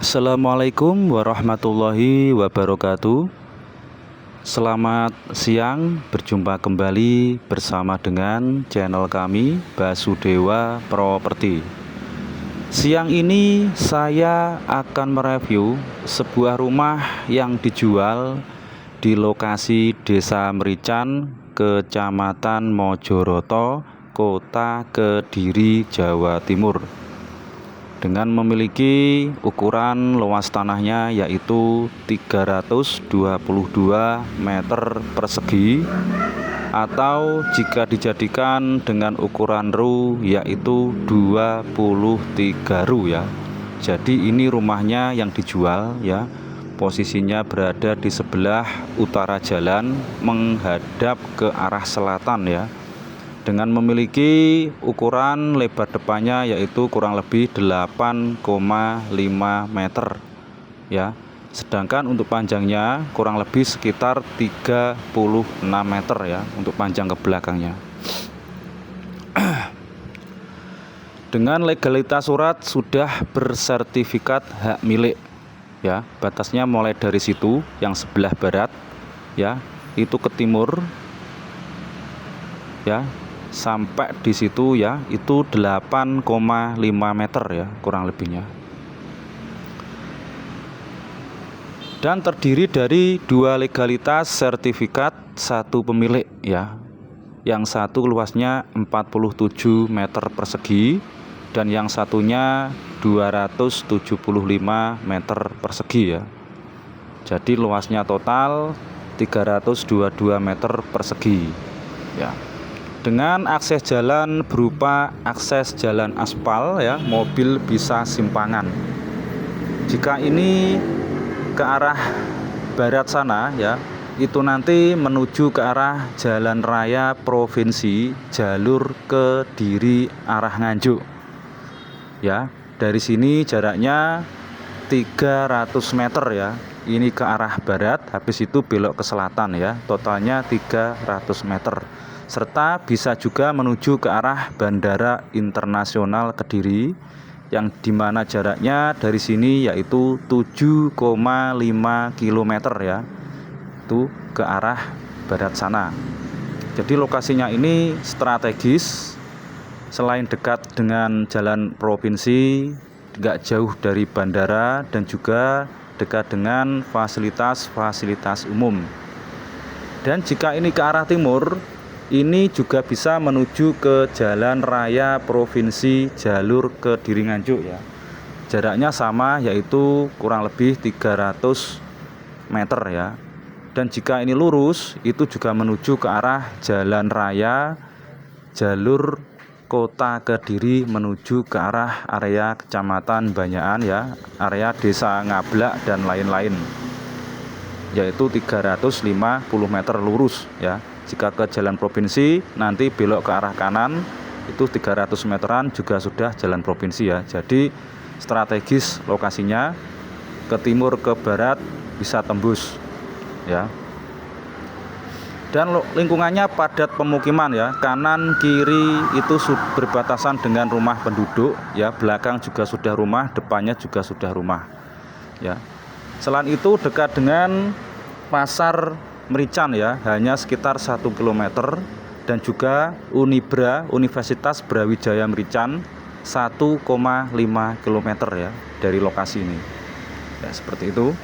Assalamualaikum warahmatullahi wabarakatuh. Selamat siang, berjumpa kembali bersama dengan channel kami Basudewa Properti. Siang ini saya akan mereview sebuah rumah yang dijual di lokasi Desa Merican, Kecamatan Mojoroto, Kota Kediri, Jawa Timur, dengan memiliki ukuran luas tanahnya yaitu 322 meter persegi, atau jika dijadikan dengan ukuran ru yaitu 23 ru ya. Jadi ini rumahnya yang dijual ya. Posisinya berada di sebelah utara jalan menghadap ke arah selatan ya, dengan memiliki ukuran lebar depannya yaitu kurang lebih 8,5 meter ya. Sedangkan untuk panjangnya kurang lebih sekitar 36 meter ya untuk panjang ke belakangnya. Dengan legalitas surat sudah bersertifikat hak milik ya. Batasnya mulai dari situ yang sebelah barat ya, itu ke timur ya, sampai di situ ya, itu 8,5 meter ya kurang lebihnya. Dan terdiri dari dua legalitas sertifikat, satu pemilik ya. Yang satu luasnya 47 meter persegi dan yang satunya 275 meter persegi ya. Jadi luasnya total 322 meter persegi ya. Dengan akses jalan berupa akses jalan aspal ya, mobil bisa simpangan. Jika ini ke arah barat sana ya, itu nanti menuju ke arah jalan raya provinsi jalur Kediri arah Nganjuk ya. Dari sini jaraknya 300 meter ya, ini ke arah barat, habis itu belok ke selatan ya, totalnya 300 meter. Serta bisa juga menuju ke arah Bandara Internasional Kediri, yang dimana jaraknya dari sini yaitu 7,5 km ya, itu ke arah barat sana. Jadi lokasinya ini strategis, selain dekat dengan jalan provinsi, tidak jauh dari bandara, dan juga dekat dengan fasilitas-fasilitas umum. Dan jika ini ke arah timur, ini juga bisa menuju ke jalan raya provinsi jalur Kediri Nganjuk ya. Jaraknya sama yaitu kurang lebih 300 meter ya. Dan jika ini lurus, itu juga menuju ke arah jalan raya jalur Kota Kediri menuju ke arah area Kecamatan Banyakan ya, area Desa Ngablak dan lain-lain, yaitu 350 meter lurus ya. Jika ke jalan provinsi nanti belok ke arah kanan itu 300 meteran juga sudah jalan provinsi ya. Jadi strategis lokasinya, ke timur ke barat bisa tembus ya. Dan lingkungannya padat pemukiman ya, kanan kiri itu berbatasan dengan rumah penduduk ya, belakang juga sudah rumah, depannya juga sudah rumah ya. Selain itu dekat dengan pasar Merican ya, hanya sekitar 1 km, dan juga Unibra, Universitas Brawijaya Merican 1,5 km ya dari lokasi ini ya, seperti itu.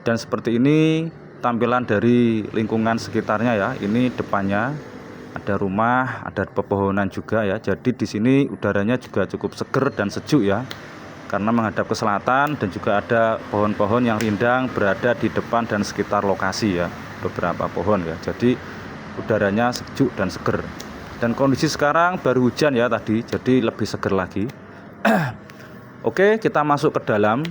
Dan seperti ini tampilan dari lingkungan sekitarnya ya. Ini depannya ada rumah, ada pepohonan juga ya. Jadi di sini udaranya juga cukup seger dan sejuk ya, karena menghadap ke selatan, dan juga ada pohon-pohon yang rindang berada di depan dan sekitar lokasi ya, beberapa pohon ya. Jadi udaranya sejuk dan seger. Dan kondisi sekarang baru hujan ya tadi, jadi lebih seger lagi. Oke, kita masuk ke dalam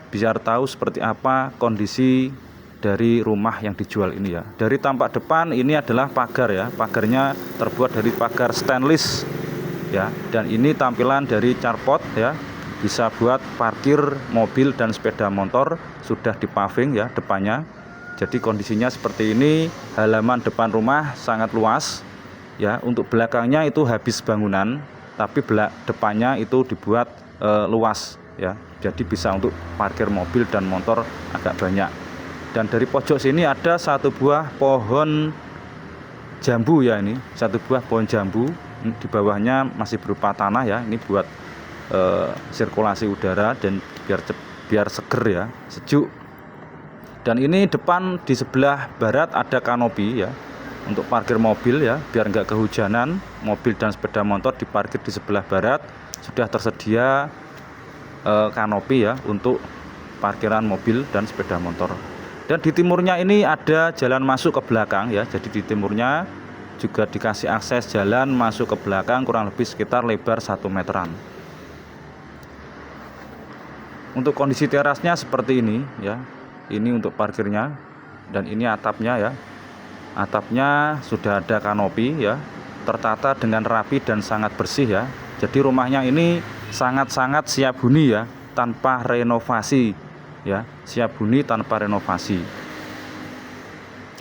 biar tahu seperti apa kondisi dari rumah yang dijual ini ya. Dari tampak depan ini adalah pagar ya, pagarnya terbuat dari pagar stainless ya, dan ini tampilan dari carport ya, bisa buat parkir mobil dan sepeda motor, sudah dipaving ya depannya. Jadi kondisinya seperti ini. Halaman depan rumah sangat luas ya. Untuk belakangnya itu habis bangunan, tapi depannya itu dibuat luas ya. Jadi bisa untuk parkir mobil dan motor agak banyak. Dan dari pojok sini ada satu buah pohon jambu ya, ini satu buah pohon jambu. Di bawahnya masih berupa tanah ya. Ini buat sirkulasi udara dan biar seger ya, sejuk. Dan ini depan di sebelah barat ada kanopi ya, untuk parkir mobil ya, biar nggak kehujanan. Mobil dan sepeda motor diparkir di sebelah barat, sudah tersedia kanopi ya untuk parkiran mobil dan sepeda motor. Dan di timurnya ini ada jalan masuk ke belakang ya, jadi di timurnya juga dikasih akses jalan masuk ke belakang kurang lebih sekitar lebar 1 meteran. Untuk kondisi terasnya seperti ini ya, ini untuk parkirnya, dan ini atapnya ya. Atapnya sudah ada kanopi ya, tertata dengan rapi dan sangat bersih ya. Jadi rumahnya ini sangat-sangat siap huni ya, tanpa renovasi ya, siap huni tanpa renovasi.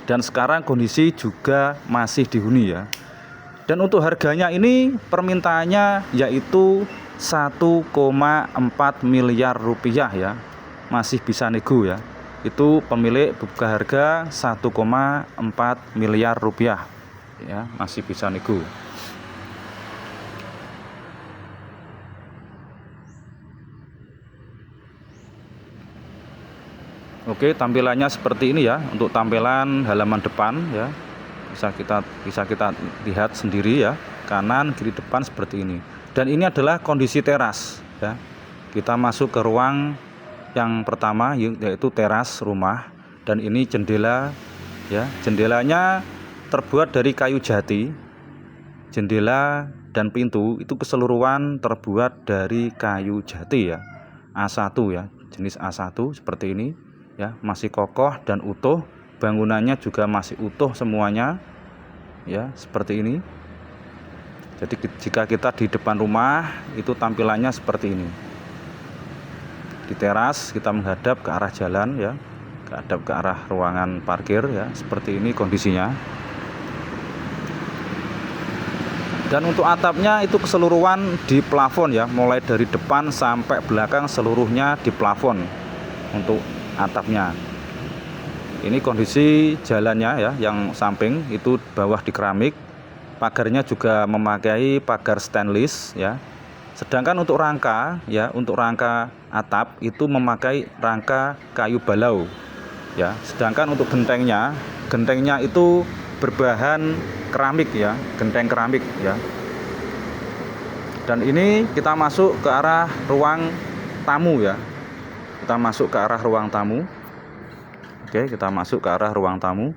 Dan sekarang kondisi juga masih dihuni ya. Dan untuk harganya ini permintaannya yaitu 1,4 miliar rupiah ya, masih bisa nego ya. Itu pemilik buka harga 1,4 miliar rupiah ya, masih bisa nego. Oke, tampilannya seperti ini ya, untuk tampilan halaman depan ya. Bisa kita lihat sendiri ya, kanan kiri depan seperti ini. Dan ini adalah kondisi teras ya. Kita masuk ke ruang yang pertama yaitu teras rumah, dan ini jendela ya. Jendelanya terbuat dari kayu jati. Jendela dan pintu itu keseluruhan terbuat dari kayu jati ya, A1 ya, jenis A1 seperti ini ya, masih kokoh dan utuh. Bangunannya juga masih utuh semuanya ya, seperti ini. Jadi jika kita di depan rumah itu tampilannya seperti ini. Di teras kita menghadap ke arah jalan ya, menghadap ke arah ruangan parkir ya, seperti ini kondisinya. Dan untuk atapnya itu keseluruhan di plafon ya, mulai dari depan sampai belakang seluruhnya di plafon untuk atapnya. Ini kondisi jalannya ya, yang samping itu bawah di keramik. Pagarnya juga memakai pagar stainless ya. Sedangkan untuk rangka ya, untuk rangka atap itu memakai rangka kayu balau ya. Sedangkan untuk gentengnya itu berbahan keramik ya, genteng keramik ya. Dan ini kita masuk ke arah ruang tamu ya. Kita masuk ke arah ruang tamu. Oke, kita masuk ke arah ruang tamu.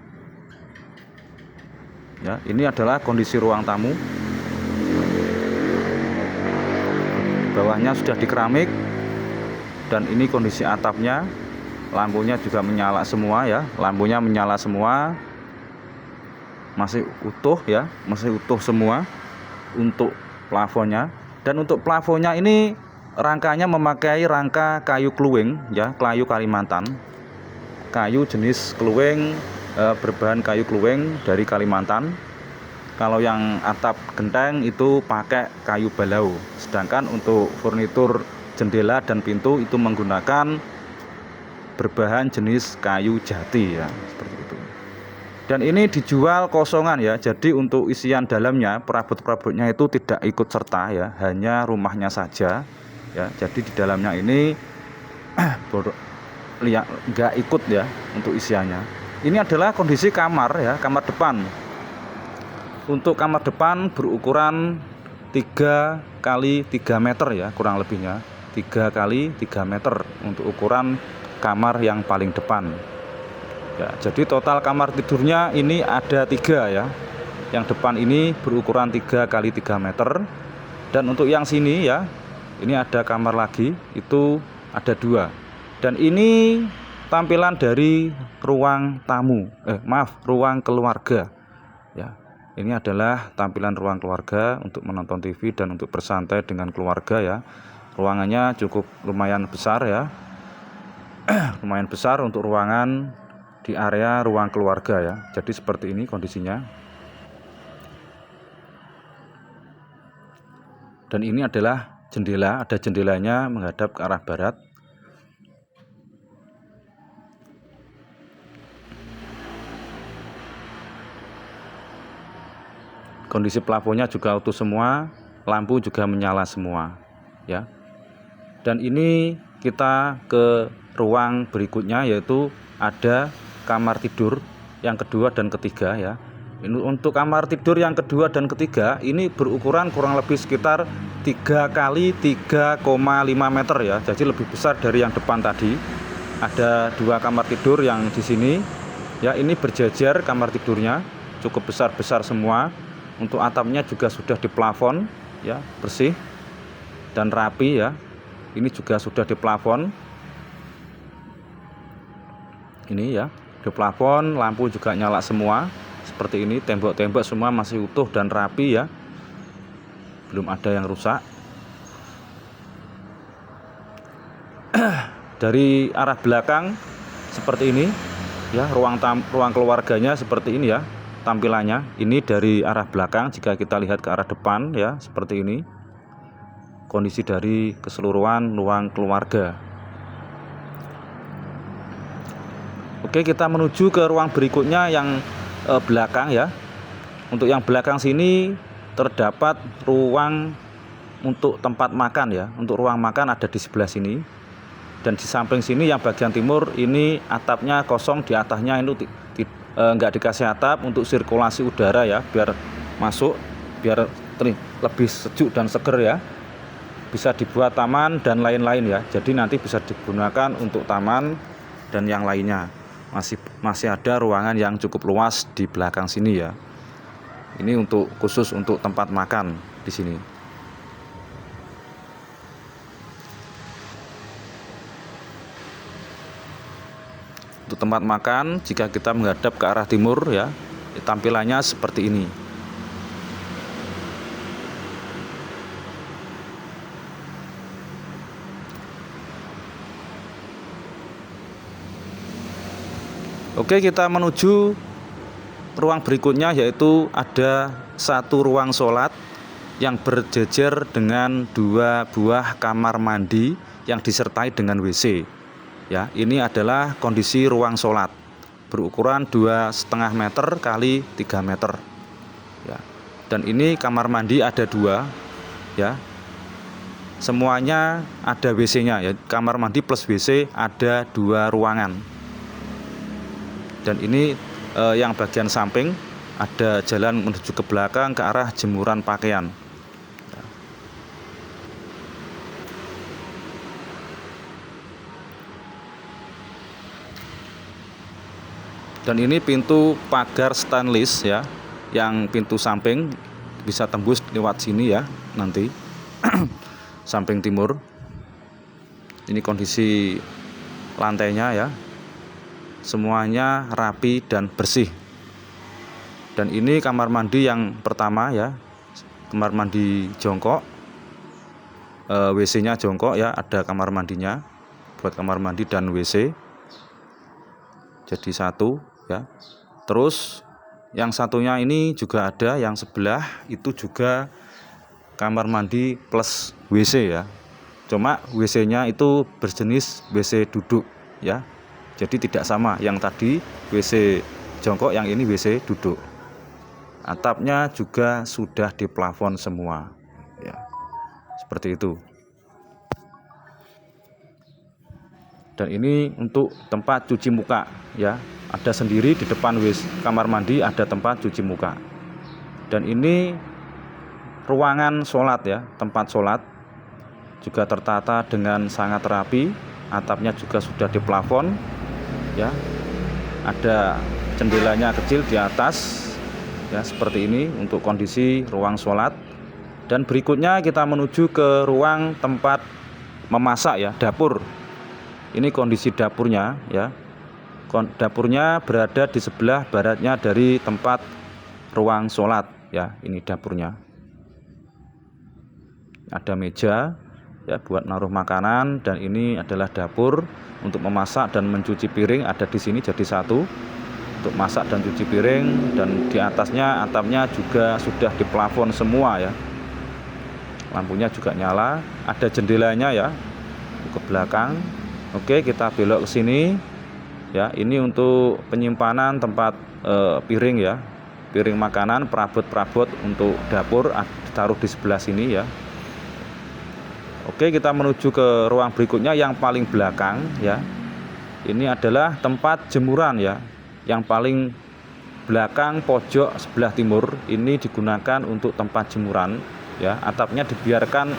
Ya, ini adalah kondisi ruang tamu. Di bawahnya sudah di keramik, dan ini kondisi atapnya. Lampunya juga menyala semua ya, lampunya menyala semua, masih utuh ya, masih utuh semua untuk plafonnya. Dan untuk plafonnya ini rangkanya memakai rangka kayu kluwing ya, kayu Kalimantan, kayu jenis kluwing berbahan kayu kluwing dari Kalimantan. Kalau yang atap genteng itu pakai kayu balau. Sedangkan untuk furnitur jendela dan pintu itu menggunakan berbahan jenis kayu jati ya, seperti itu. Dan ini dijual kosongan ya. Jadi untuk isian dalamnya, perabot-perabotnya itu tidak ikut serta ya, hanya rumahnya saja ya. Jadi di dalamnya ini nggak ikut ya untuk isiannya. Ini adalah kondisi kamar ya, kamar depan. Untuk kamar depan berukuran 3 kali 3 meter ya, kurang lebihnya 3 kali 3 meter untuk ukuran kamar yang paling depan ya. Jadi total kamar tidurnya ini ada 3 ya. Yang depan ini berukuran 3 kali 3 meter. Dan untuk yang sini ya, ini ada kamar lagi, itu ada 2. Dan ini tampilan dari ruang tamu, ruang keluarga ya. Ini adalah tampilan ruang keluarga untuk menonton TV dan untuk bersantai dengan keluarga ya. Ruangannya cukup lumayan besar ya, lumayan besar untuk ruangan di area ruang keluarga ya. Jadi seperti ini kondisinya. Dan ini adalah jendela, ada jendelanya menghadap ke arah barat. Kondisi plafonnya juga utuh semua, lampu juga menyala semua ya. Dan ini kita ke ruang berikutnya, yaitu ada kamar tidur yang kedua dan ketiga ya. Ini untuk kamar tidur yang kedua dan ketiga ini berukuran kurang lebih sekitar 3 kali 3,5 meter ya. Jadi lebih besar dari yang depan tadi. Ada 2 kamar tidur yang di sini ya, ini berjejer kamar tidurnya, cukup besar-besar semua. Untuk atapnya juga sudah diplafon ya, bersih dan rapi ya. Ini juga sudah diplafon. Ini ya, diplafon, lampu juga nyala semua. Seperti ini, tembok-tembok semua masih utuh dan rapi ya. Belum ada yang rusak. Dari arah belakang seperti ini ya, ruang keluarganya seperti ini ya. Tampilannya ini dari arah belakang, jika kita lihat ke arah depan ya, seperti ini kondisi dari keseluruhan ruang keluarga. Oke, kita menuju ke ruang berikutnya yang belakang ya. Untuk yang belakang sini terdapat ruang untuk tempat makan ya. Untuk ruang makan ada di sebelah sini, dan di samping sini yang bagian timur ini atapnya kosong, di atasnya itu nggak dikasih atap untuk sirkulasi udara ya, biar masuk, biar lebih sejuk dan seger ya. Bisa dibuat taman dan lain-lain ya. Jadi nanti bisa digunakan untuk taman dan yang lainnya. Masih ada ruangan yang cukup luas di belakang sini ya. Ini khusus untuk tempat makan di sini. Untuk tempat makan, jika kita menghadap ke arah timur ya, tampilannya seperti ini. Oke, kita menuju ruang berikutnya, yaitu ada 1 ruang sholat yang berjejer dengan 2 buah kamar mandi yang disertai dengan WC. Ya, ini adalah kondisi ruang sholat berukuran 2,5 meter kali 3 meter ya. Dan ini kamar mandi ada 2 ya, semuanya ada WC-nya ya. Kamar mandi plus WC ada 2 ruangan. Dan ini yang bagian samping ada jalan menuju ke belakang ke arah jemuran pakaian. Dan ini pintu pagar stainless ya, yang pintu samping bisa tembus lewat sini ya nanti. Samping timur. Ini kondisi lantainya ya, semuanya rapi dan bersih. Dan ini kamar mandi yang pertama ya, kamar mandi jongkok, WC-nya jongkok ya, ada kamar mandinya buat kamar mandi dan WC, jadi 1 ya. Terus yang satunya ini juga ada, yang sebelah itu juga kamar mandi plus WC ya. Cuma WC-nya itu berjenis WC duduk ya. Jadi tidak sama, yang tadi WC jongkok, yang ini WC duduk. Atapnya juga sudah diplafon semua ya. Seperti itu. Dan ini untuk tempat cuci muka ya. Ada sendiri di depan kamar mandi, ada tempat cuci muka. Dan ini ruangan sholat ya, tempat sholat juga tertata dengan sangat rapi. Atapnya juga sudah diplafon ya. Ada jendelanya kecil di atas ya, seperti ini untuk kondisi ruang sholat. Dan berikutnya kita menuju ke ruang tempat memasak ya, dapur. Ini kondisi dapurnya ya. Dapurnya berada di sebelah baratnya dari tempat ruang sholat ya. Ini dapurnya. Ada meja ya buat naruh makanan, dan ini adalah dapur untuk memasak dan mencuci piring, ada di sini jadi 1 untuk masak dan cuci piring. Dan di atasnya atapnya juga sudah diplafon semua ya. lampunya juga nyala, ada jendelanya ya ke belakang. Oke, kita belok ke sini ya. Ini untuk penyimpanan tempat piring ya, piring makanan, perabot-perabot untuk dapur taruh di sebelah sini ya. Oke, kita menuju ke ruang berikutnya yang paling belakang ya. Ini adalah tempat jemuran ya, yang paling belakang pojok sebelah timur. Ini digunakan untuk tempat jemuran ya. Atapnya dibiarkan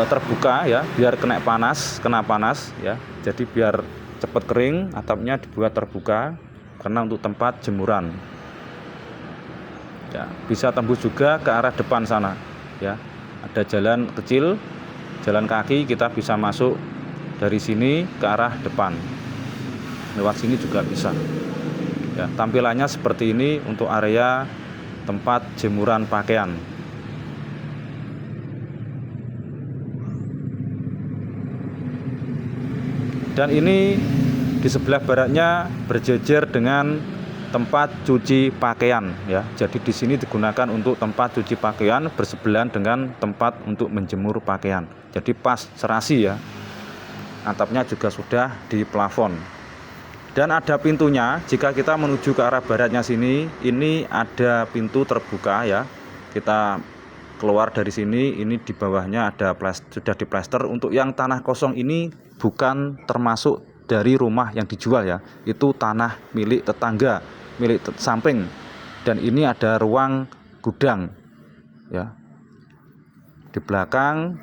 terbuka ya, biar kena panas ya. Jadi biar cepat kering, atapnya dibuat terbuka karena untuk tempat jemuran ya. Bisa tembus juga ke arah depan sana ya, ada jalan kecil, jalan kaki, kita bisa masuk dari sini ke arah depan, lewat sini juga bisa ya. Tampilannya seperti ini untuk area tempat jemuran pakaian. Dan ini di sebelah baratnya berjejer dengan tempat cuci pakaian ya. Jadi di sini digunakan untuk tempat cuci pakaian bersebelahan dengan tempat untuk menjemur pakaian. Jadi pas serasi ya. Atapnya juga sudah di plafon. Dan ada pintunya. Jika kita menuju ke arah baratnya sini, ini ada pintu terbuka ya. Kita keluar dari sini, ini di bawahnya ada sudah diplester. Untuk yang tanah kosong ini bukan termasuk dari rumah yang dijual ya. Itu tanah milik tetangga, milik samping. Dan ini ada ruang gudang ya. Di belakang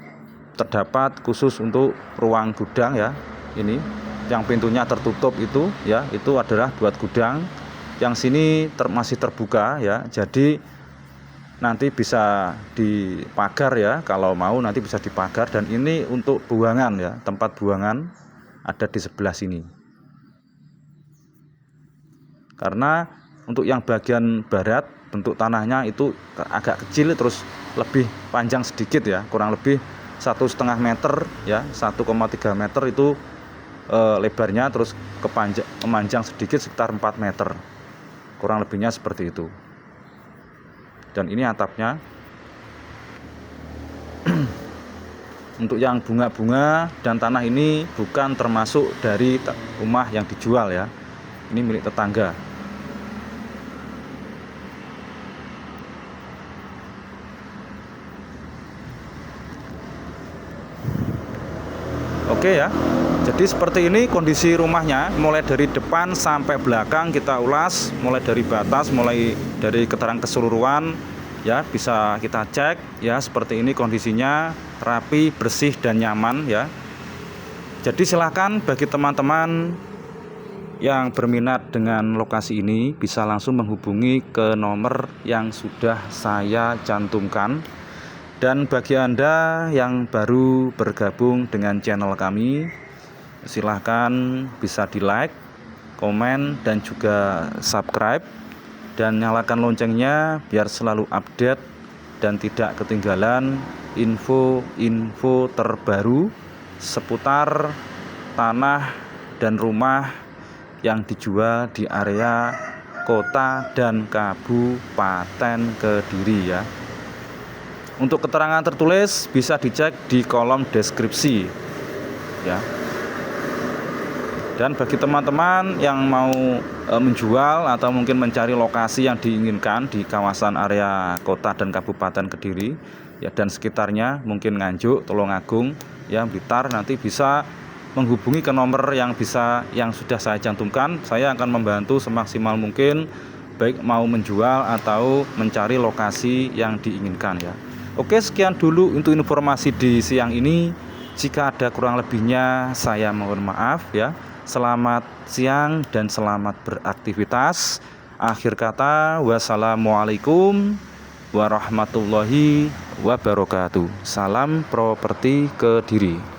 terdapat khusus untuk ruang gudang ya. Ini yang pintunya tertutup itu ya, itu adalah buat gudang. Yang sini masih terbuka ya. Jadi nanti bisa dipagar ya, kalau mau nanti bisa dipagar. Dan ini untuk buangan ya, tempat buangan ada di sebelah sini. Karena untuk yang bagian barat bentuk tanahnya itu agak kecil, terus lebih panjang sedikit ya, kurang lebih 1,5 meter ya, 1,3 meter itu lebarnya, terus kemanjang sedikit sekitar 4 meter, kurang lebihnya seperti itu. Dan ini atapnya. Untuk yang bunga-bunga dan tanah ini bukan termasuk dari rumah yang dijual ya. Ini milik tetangga. Oke ya. Jadi seperti ini kondisi rumahnya, mulai dari depan sampai belakang kita ulas, mulai dari batas, mulai dari keterangan keseluruhan ya, bisa kita cek ya. Seperti ini kondisinya, rapi, bersih dan nyaman ya. Jadi silahkan bagi teman-teman yang berminat dengan lokasi ini bisa langsung menghubungi ke nomor yang sudah saya cantumkan. Dan bagi Anda yang baru bergabung dengan channel kami, silahkan bisa di like, komen, dan juga subscribe, dan nyalakan loncengnya biar selalu update dan tidak ketinggalan info-info terbaru seputar tanah dan rumah yang dijual di area kota dan Kabupaten Kediri ya. Untuk keterangan tertulis bisa dicek di kolom deskripsi ya. Dan bagi teman-teman yang mau menjual atau mungkin mencari lokasi yang diinginkan di kawasan area kota dan Kabupaten Kediri ya, dan sekitarnya, mungkin Nganjuk, Tulungagung ya, Blitar, nanti bisa menghubungi ke nomor yang sudah saya cantumkan. Saya akan membantu semaksimal mungkin, baik mau menjual atau mencari lokasi yang diinginkan ya. Oke, sekian dulu untuk informasi di siang ini. Jika ada kurang lebihnya saya mohon maaf ya. Selamat siang dan selamat beraktivitas. Akhir kata, wassalamualaikum warahmatullahi wabarakatuh. Salam properti Kediri.